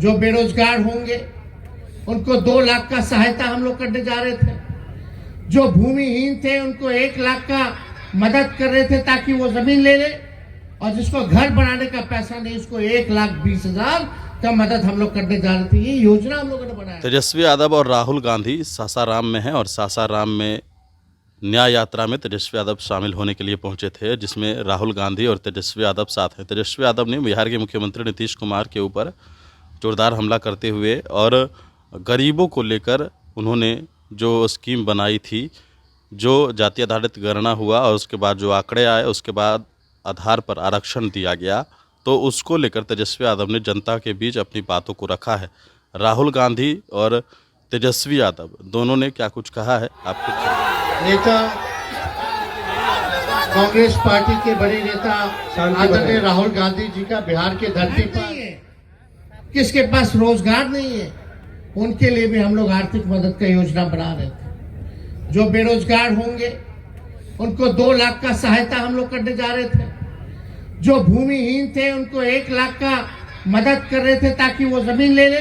जो बेरोजगार होंगे उनको 2 लाख का सहायता हम लोग करने जा रहे थे। जो भूमिहीन थे उनको 1 लाख का मदद कर रहे थे ताकि वो जमीन ले ले, और जिसको घर बनाने का पैसा नहीं उसको 1,20,000 का मदद हम लोग करने जा रहे थे। ये योजना हम लोगों ने बनाया। तेजस्वी यादव और राहुल गांधी सासाराम में हैं और सासाराम में न्याय यात्रा में तेजस्वी यादव शामिल होने के लिए पहुंचे थे, जिसमें राहुल गांधी और तेजस्वी यादव साथ हैं। तेजस्वी यादव ने बिहार के मुख्यमंत्री नीतीश कुमार के ऊपर जोरदार हमला करते हुए और गरीबों को लेकर उन्होंने जो स्कीम बनाई थी, जो जाति आधारित गणना हुआ और उसके बाद जो आंकड़े आए उसके बाद आधार पर आरक्षण दिया गया, तो उसको लेकर तेजस्वी यादव ने जनता के बीच अपनी बातों को रखा है। राहुल गांधी और तेजस्वी यादव दोनों ने क्या कुछ कहा है आपको। नेता कांग्रेस पार्टी के बड़े नेता आदरणीय राहुल गांधी जी का बिहार के धरती पर किसके पास रोजगार नहीं है उनके लिए भी हम लोग आर्थिक मदद का योजना बना रहे थे। जो बेरोजगार होंगे उनको 2 लाख का सहायता हम लोग करने जा रहे थे। जो भूमिहीन थे उनको 1 लाख का मदद कर रहे थे ताकि वो जमीन ले ले,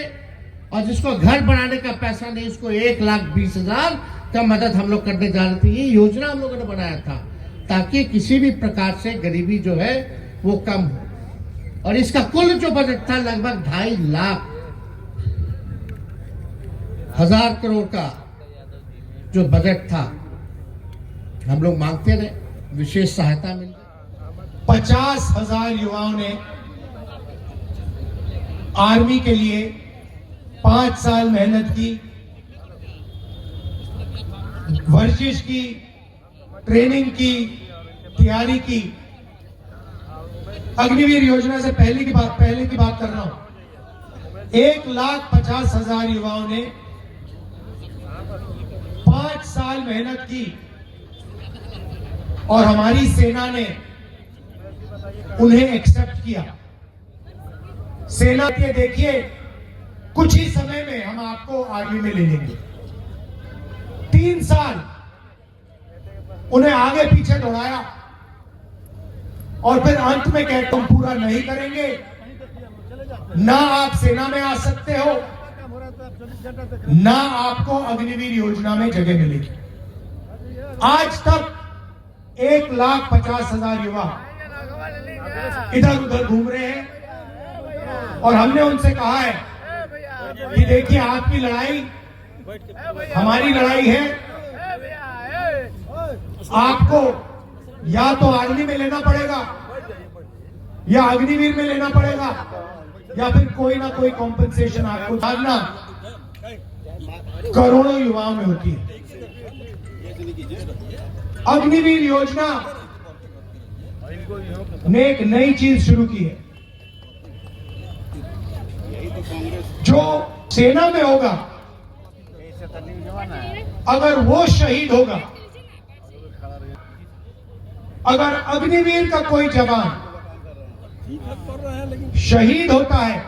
और जिसको घर बनाने का पैसा नहीं उसको 1,20,000 का मदद हम लोग करने जा रहे थे। ये योजना हम लोगों ने बनाया था ताकि किसी भी प्रकार से गरीबी जो है वो कम हो। और इसका कुल जो बजट था लगभग 2,50,000 करोड़ का जो बजट था हम लोग मांगते रहे, विशेष सहायता मिल गई। 50,000 युवाओं ने आर्मी के लिए 5 साल मेहनत की, वर्जिश की, ट्रेनिंग की, तैयारी की। अग्निवीर योजना से पहले की बात कर रहा हूं। 1,50,000 युवाओं ने 5 साल मेहनत की और हमारी सेना ने उन्हें एक्सेप्ट किया। सेना के देखिए कुछ ही समय में हम आपको आर्मी में ले लेंगे। 3 साल उन्हें आगे पीछे दौड़ाया और फिर अंत में कहते हम पूरा नहीं करेंगे, ना आप सेना में आ सकते हो, ना आपको अग्निवीर योजना में जगह मिलेगी। आज तक 1,50,000 युवा इधर उधर घूम रहे हैं और हमने उनसे कहा है कि देखिए आपकी लड़ाई हमारी लड़ाई है। आपको या तो आर्मी में लेना पड़ेगा या अग्निवीर में लेना पड़ेगा, या फिर कोई ना कोई कॉम्पेंसेशन आपको भागना करोड़ों युवाओं में होती है। अग्निवीर योजना ने एक नई चीज शुरू की है। जो सेना में होगा अगर वो शहीद होगा, अगर अग्निवीर का कोई जवान शहीद होता है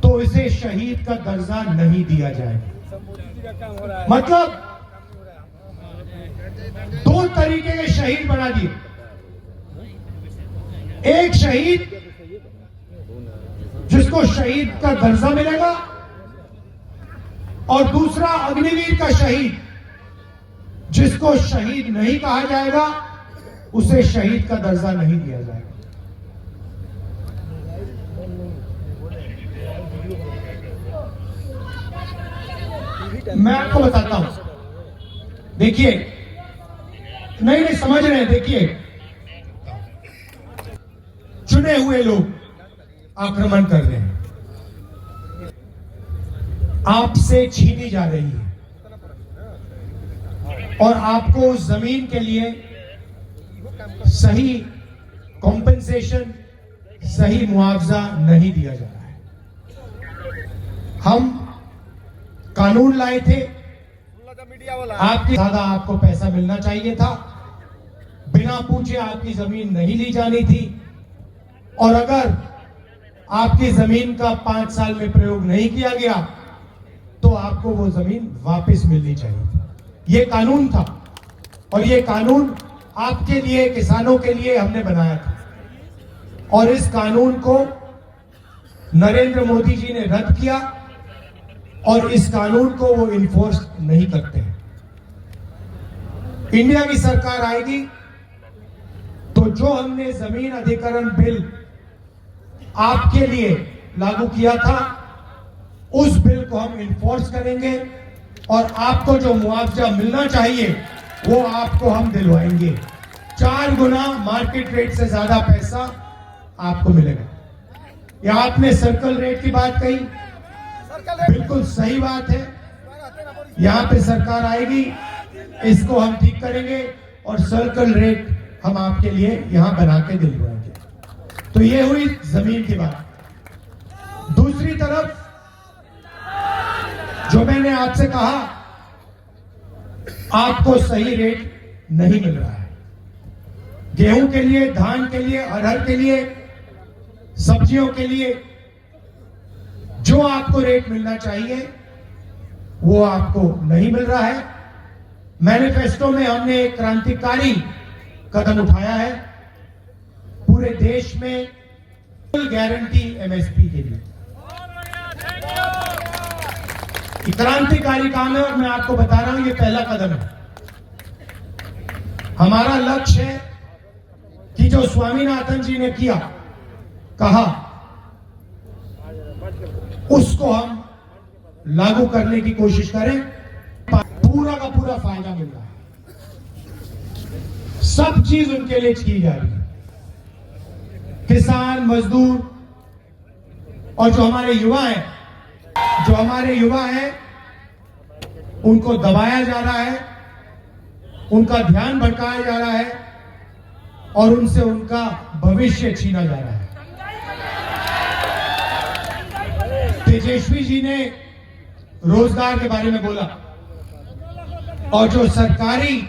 तो इसे शहीद का दर्जा नहीं दिया जाएगा। मतलब 2 तरीके के शहीद बना दिए। एक शहीद जिसको शहीद का दर्जा मिलेगा और दूसरा अग्निवीर का शहीद जिसको शहीद नहीं कहा जाएगा, उसे शहीद का दर्जा नहीं दिया जाएगा। मैं आपको बताता हूं, देखिए, नहीं समझ रहे हैं। देखिए, चुने हुए लोग आक्रमण कर रहे हैं, आपसे छीनी जा रही है और आपको जमीन के लिए सही कॉम्पेंसेशन, सही मुआवजा नहीं दिया जा रहा है। हम कानून लाए थे, आपकी ज्यादा आपको पैसा मिलना चाहिए था, बिना पूछे आपकी जमीन नहीं ली जानी थी, और अगर आपकी जमीन का 5 साल में प्रयोग नहीं किया गया तो आपको वो जमीन वापस मिलनी चाहिए थी। ये कानून था और ये कानून आपके लिए, किसानों के लिए हमने बनाया था। और इस कानून को नरेंद्र मोदी जी ने रद्द किया और इस कानून को वो इन्फोर्स नहीं करते हैं। इंडिया की सरकार आएगी तो जो हमने जमीन अधिग्रहण बिल आपके लिए लागू किया था, उस बिल को हम इन्फोर्स करेंगे और आपको जो मुआवजा मिलना चाहिए वो आपको हम दिलवाएंगे। 4 गुना मार्केट रेट से ज्यादा पैसा आपको मिलेगा। या आपने सर्कल रेट की बात कही, बिल्कुल सही बात है। यहां पे सरकार आएगी, इसको हम ठीक करेंगे और सर्कल रेट हम आपके लिए यहां बना के दिलवाएंगे। तो ये हुई जमीन की बात। दूसरी तरफ जो मैंने आपसे कहा, आपको सही रेट नहीं मिल रहा है। गेहूं के लिए, धान के लिए, अरहर के लिए, सब्जियों के लिए जो आपको रेट मिलना चाहिए वो आपको नहीं मिल रहा है। मैनिफेस्टो में हमने एक क्रांतिकारी कदम उठाया है पूरे देश में फुल गारंटी एमएसपी के लिए। क्रांतिकारी काम है और मैं आपको बता रहा हूं, ये पहला कदम है। हमारा लक्ष्य है कि जो स्वामीनाथन जी ने किया, कहा, उसको हम लागू करने की कोशिश करें। पूरा का पूरा फायदा मिल रहा है, सब चीज उनके लिए की जा रही है। किसान, मजदूर और जो हमारे युवा हैं, उनको दबाया जा रहा है, उनका ध्यान भटकाया जा रहा है और उनसे उनका भविष्य छीना जा रहा है। तेजस्वी जी ने रोजगार के बारे में बोला और जो सरकारी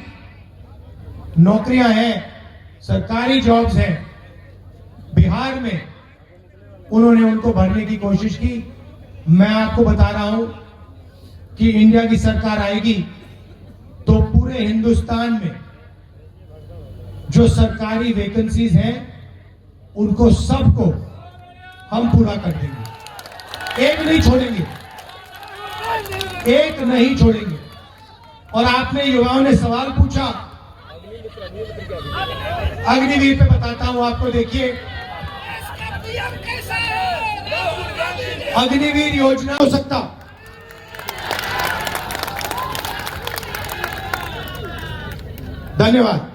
नौकरियां हैं, सरकारी जॉब्स हैं बिहार में, उन्होंने उनको भरने की कोशिश की। मैं आपको बता रहा हूं कि इंडिया की सरकार आएगी तो पूरे हिंदुस्तान में जो सरकारी वैकेंसीज हैं उनको सबको हम पूरा कर देंगे। एक नहीं छोड़ेंगे। और आपने युवाओं ने सवाल पूछा, अग्निवीर पे बताता हूं आपको। देखिए, अग्निवीर योजना हो सकता। धन्यवाद।